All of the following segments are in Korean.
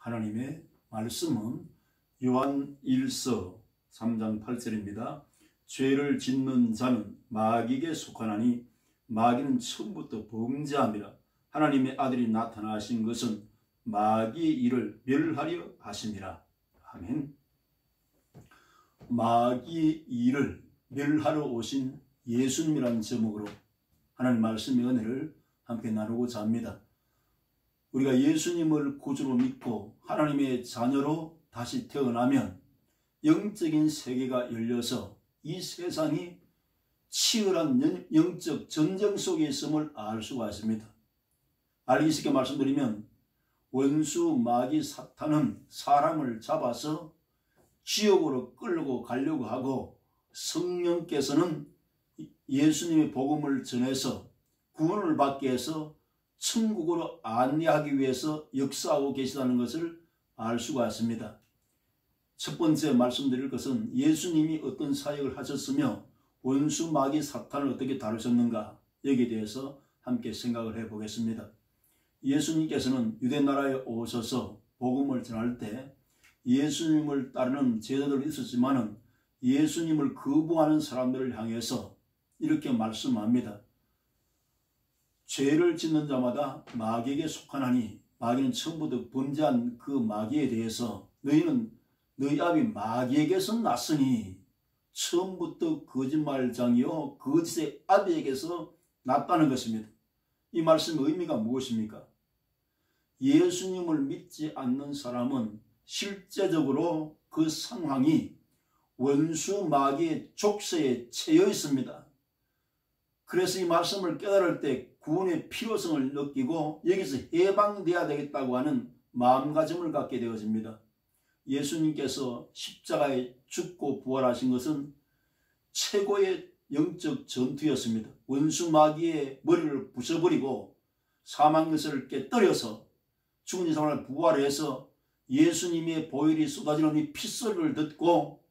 하나님의 말씀은 요한 1서 3장 8절입니다. 죄를 짓는 자는 마귀에게 속하나니 마귀는 처음부터 범죄함이라. 하나님의 아들이 나타나신 것은 마귀의 일을 멸하려 하심이라. 아멘. 마귀의 일을 멸하러 오신 예수님이라는 제목으로 하나님 말씀의 은혜를 함께 나누고자 합니다. 우리가 예수님을 구주로 믿고 하나님의 자녀로 다시 태어나면 영적인 세계가 열려서 이 세상이 치열한 영적 전쟁 속에 있음을 알 수가 있습니다. 알기 쉽게 말씀드리면 원수 마귀 사탄은 사람을 잡아서 지옥으로 끌고 가려고 하고, 성령께서는 예수님의 복음을 전해서 구원을 받게 해서 천국으로 안내하기 위해서 역사하고 계시다는 것을 알 수가 있습니다. 첫 번째 말씀드릴 것은 예수님이 어떤 사역을 하셨으며 원수 마귀 사탄을 어떻게 다루셨는가, 여기에 대해서 함께 생각을 해보겠습니다. 예수님께서는 유대나라에 오셔서 복음을 전할 때 예수님을 따르는 제자들이 있었지만은 예수님을 거부하는 사람들을 향해서 이렇게 말씀합니다. 죄를 짓는 자마다 마귀에게 속하나니 마귀는 처음부터 범죄한 그 마귀에 대해서 너희는 너희 아비 마귀에게서 났으니 처음부터 거짓말장이요 거짓의 아비에게서 났다는 것입니다. 이 말씀의 의미가 무엇입니까? 예수님을 믿지 않는 사람은 실제적으로 그 상황이 원수 마귀의 족쇄에 채여 있습니다. 그래서 이 말씀을 깨달을 때 구원의 필요성을 느끼고 여기서 해방되어야 되겠다고 하는 마음가짐을 갖게 되어집니다. 예수님께서 십자가에 죽고 부활하신 것은 최고의 영적 전투였습니다. 원수 마귀의 머리를 부숴버리고 사망것을 깨뜨려서 죽은 이 사람을 부활해서 예수님의 보혈이 쏟아지는 이 핏소리를 듣고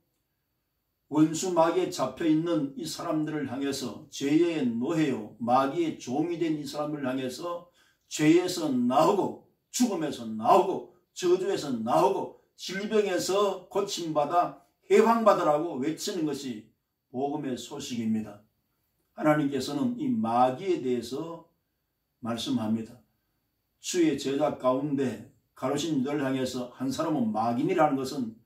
원수 마귀에 잡혀있는 이 사람들을 향해서 죄의 노예요 마귀의 종이 된 이 사람을 향해서 죄에서 나오고 죽음에서 나오고 저주에서 나오고 질병에서 고침받아 해방받으라고 외치는 것이 복음의 소식입니다. 하나님께서는 이 마귀에 대해서 말씀합니다. 주의 제자 가운데 가르친 이들을 향해서 한 사람은 마귀니라는 것은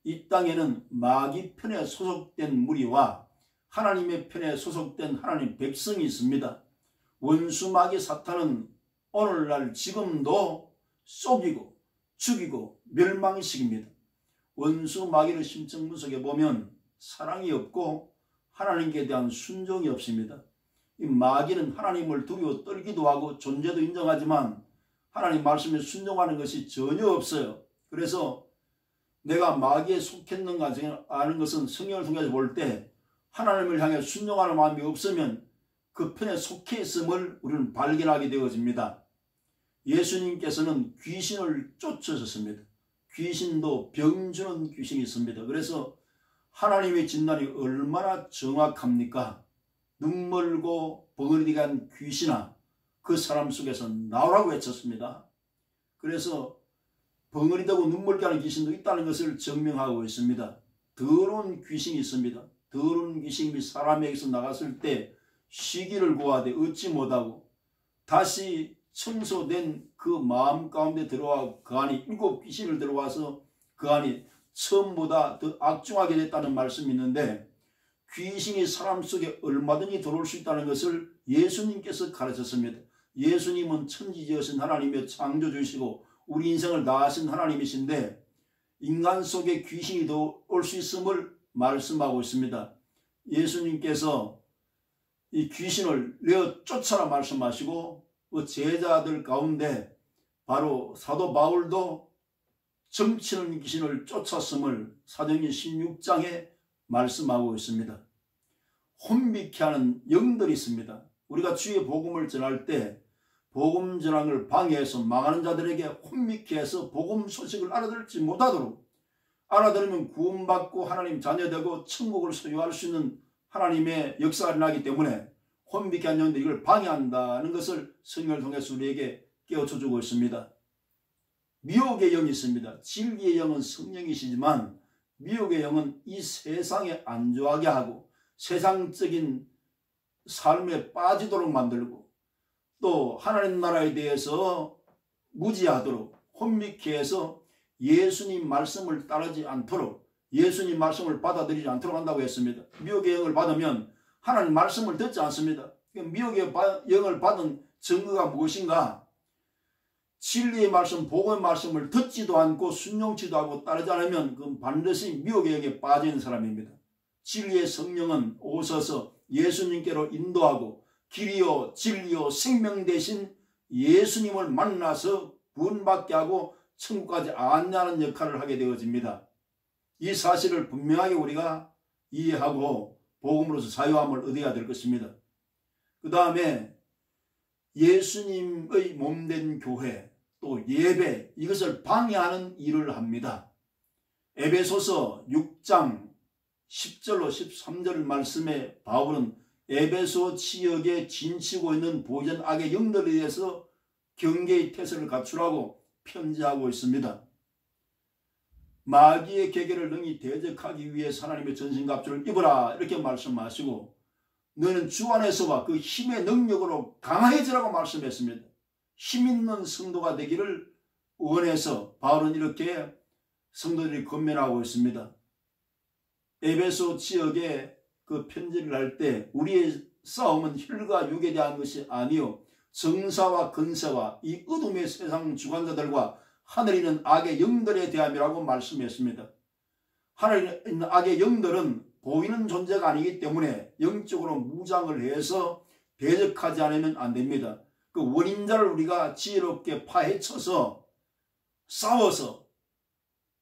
이 땅에는 마귀 편에 소속된 무리와 하나님의 편에 소속된 하나님 백성이 있습니다. 원수 마귀 사탄은 오늘날 지금도 속이고 죽이고 멸망시킵니다. 원수 마귀의 심층분석에 보면 사랑이 없고 하나님께 대한 순종이 없습니다. 이 마귀는 하나님을 두려워 떨기도 하고 존재도 인정하지만 하나님 말씀에 순종하는 것이 전혀 없어요. 그래서 내가 마귀에 속했는가 아는 것은 성경을 통해서 볼 때 하나님을 향해 순종하는 마음이 없으면 그 편에 속해 있음을 우리는 발견하게 되어집니다. 예수님께서는 귀신을 쫓으셨습니다. 귀신도 병주는 귀신이 있습니다. 그래서 하나님의 진단이 얼마나 정확합니까? 눈멀고 벙어리간 귀신아 그 사람 속에서 나오라고 외쳤습니다. 그래서 벙어리되고 눈멀게 하는 귀신도 있다는 것을 증명하고 있습니다. 더러운 귀신이 있습니다. 더러운 귀신이 사람에게서 나갔을 때 쉬기를 구하되 얻지 못하고 다시 청소된 그 마음 가운데 들어와 그 안에 7 귀신을 들어와서 그 안이 처음보다 더 악중하게 됐다는 말씀이 있는데, 귀신이 사람 속에 얼마든지 들어올 수 있다는 것을 예수님께서 가르쳤습니다. 예수님은 천지지으신 하나님의 창조주이시고 우리 인생을 다 하신 하나님이신데 인간 속에 귀신이 더 올 수 있음을 말씀하고 있습니다. 예수님께서 이 귀신을 내어 쫓아라 말씀하시고 그 제자들 가운데 바로 사도 바울도 점치는 귀신을 쫓았음을 사도행전 16장에 말씀하고 있습니다. 혼미케 하는 영들이 있습니다. 우리가 주의 복음을 전할 때 복음 전환을 방해해서 망하는 자들에게 혼미케 해서 복음 소식을 알아들지 못하도록, 알아들으면 구원받고 하나님 자녀되고 천국을 소유할 수 있는 하나님의 역사가 일어나기 때문에 혼미케 한 영들이 이걸 방해한다는 것을 성경을 통해서 우리에게 깨우쳐주고 있습니다. 미혹의 영이 있습니다. 진리의 영은 성령이시지만 미혹의 영은 이 세상에 안주하게 하고 세상적인 삶에 빠지도록 만들고 또 하나님 나라에 대해서 무지하도록 혼미케 해서 예수님 말씀을 따르지 않도록, 예수님 말씀을 받아들이지 않도록 한다고 했습니다. 미혹의 영을 받으면 하나님 말씀을 듣지 않습니다. 미혹의 영을 받은 증거가 무엇인가? 진리의 말씀, 복음의 말씀을 듣지도 않고 순종치도 않고 따르지 않으면 그건 반드시 미혹의 영에 빠지는 사람입니다. 진리의 성령은 오셔서 예수님께로 인도하고 길이요 진리요 생명 대신 예수님을 만나서 구원받게 하고 천국까지 안내하는 역할을 하게 되어집니다. 이 사실을 분명하게 우리가 이해하고 복음으로서 자유함을 얻어야 될 것입니다. 그 다음에 예수님의 몸된 교회 또 예배, 이것을 방해하는 일을 합니다. 에베소서 6장 10절로 13절 말씀에 바울은 에베소 지역에 진치고 있는 보이전 악의 영들에 대해서 경계의 태세를 갖추라고 편지하고 있습니다. 마귀의 계계를 능히 대적하기 위해서 하나님의 전신갑주를 입어라 이렇게 말씀하시고 너는 주 안에서와 그 힘의 능력으로 강해지라고 말씀했습니다. 힘있는 성도가 되기를 원해서 바울은 이렇게 성도들이 권면하고 있습니다. 에베소 지역에 그 편지를 할 때 우리의 싸움은 혈과 육에 대한 것이 아니요 정사와 근세와 이 어둠의 세상 주관자들과 하늘에 있는 악의 영들에 대함이라고 말씀했습니다. 하늘에 있는 악의 영들은 보이는 존재가 아니기 때문에 영적으로 무장을 해서 대적하지 않으면 안 됩니다. 그 원인자를 우리가 지혜롭게 파헤쳐서 싸워서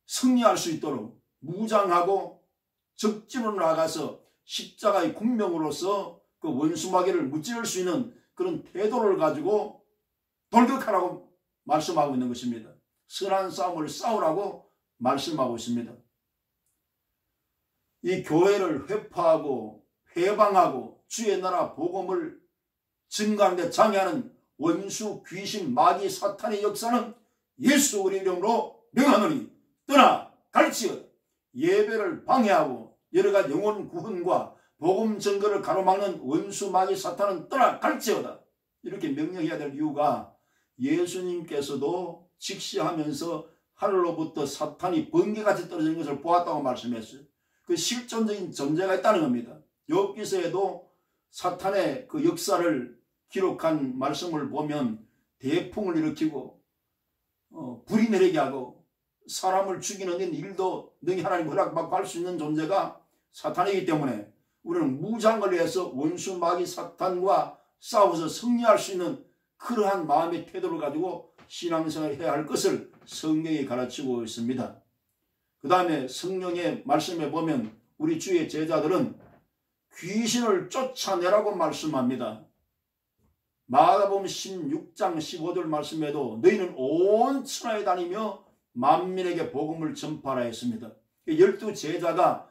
승리할 수 있도록 무장하고 적진으로 나가서 십자가의 군명으로서 그 원수마귀를 무찌를 수 있는 그런 태도를 가지고 돌격하라고 말씀하고 있는 것입니다. 선한 싸움을 싸우라고 말씀하고 있습니다. 이 교회를 회파하고 회방하고 주의 나라 복음을 증가하는 데 장애하는 원수 귀신 마귀 사탄의 역사는 예수 우리 이름으로 명하노니 떠나 갈지어다. 예배를 방해하고 여러가지 영혼 구원과 복음 증거를 가로막는 원수 마귀 사탄은 떠나 갈지어다. 이렇게 명령해야 될 이유가 예수님께서도 직시하면서 하늘로부터 사탄이 번개같이 떨어지는 것을 보았다고 말씀했어요. 그 실존적인 존재가 있다는 겁니다. 욥기서에도 사탄의 그 역사를 기록한 말씀을 보면 대풍을 일으키고 불이 내리게 하고 사람을 죽이는 일도 능히 하나님 허락받고 할 수 있는 존재가 사탄이기 때문에 우리는 무장을 해서 원수 마귀 사탄과 싸워서 승리할 수 있는 그러한 마음의 태도를 가지고 신앙생활을 해야 할 것을 성경이 가르치고 있습니다. 그 다음에 성령의 말씀에 보면 우리 주의 제자들은 귀신을 쫓아내라고 말씀합니다. 마가복음 16장 15절 말씀에도 너희는 온 천하에 다니며 만민에게 복음을 전파하라 했습니다. 12 제자가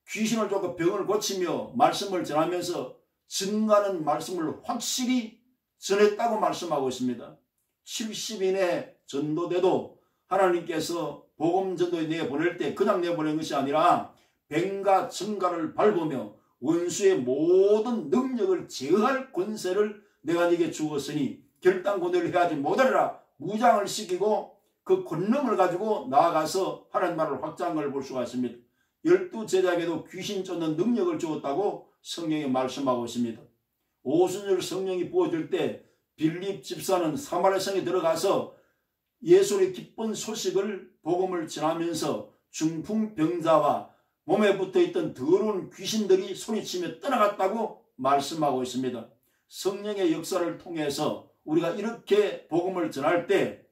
귀신을 쫓고 병을 고치며 말씀을 전하면서 증가하는 말씀을 확실히 전했다고 말씀하고 있습니다. 70인의 전도대도 하나님께서 복음 전도에 내보낼 때 그냥 내보낸 것이 아니라 뱀과 정갈을 밟으며 원수의 모든 능력을 제어할 권세를 내가 네게 주었으니 결단권을 해야지 못하리라 무장을 시키고 그 권능을 가지고 나아가서 하나님 나라를 확장한 걸 볼 수가 있습니다. 12 제자에게도 귀신 쫓는 능력을 주었다고 성경에 말씀하고 있습니다. 오순절 성령이 부어질 때 빌립 집사는 사마리아 성에 들어가서 예수의 기쁜 소식을 복음을 전하면서 중풍병자와 몸에 붙어있던 더러운 귀신들이 소리치며 떠나갔다고 말씀하고 있습니다. 성령의 역사를 통해서 우리가 이렇게 복음을 전할 때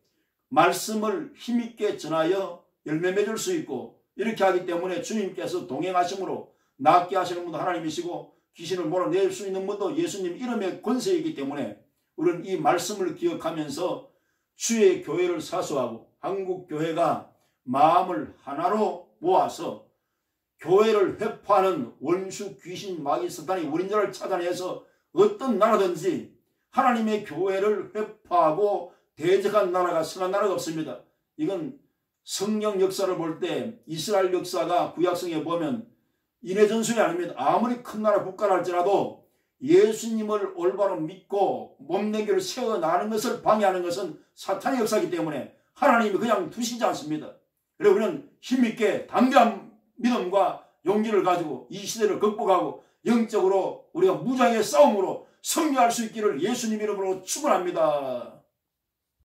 말씀을 힘있게 전하여 열매 맺을 수 있고 이렇게 하기 때문에 주님께서 동행하심으로 낫게 하시는 분도 하나님이시고 귀신을 몰아낼 수 있는 분도 예수님 이름의 권세이기 때문에 우리는 이 말씀을 기억하면서 주의 교회를 사수하고 한국교회가 마음을 하나로 모아서 교회를 회파하는 원수 귀신 마귀 사탄의 원인자를 찾아내서 어떤 나라든지 하나님의 교회를 회파하고 대적한 나라가 선한 나라가 없습니다. 이건 성경 역사를 볼 때 이스라엘 역사가 구약성에 보면 인해전술이 아닙니다. 아무리 큰 나라 국가라 할지라도 예수님을 올바로 믿고 몸내기를 세워나가는 것을 방해하는 것은 사탄의 역사이기 때문에 하나님이 그냥 두시지 않습니다. 그래서 우리는 힘있게 담대한 믿음과 용기를 가지고 이 시대를 극복하고 영적으로 우리가 무장의 싸움으로 승리할 수 있기를 예수님 이름으로 축원합니다.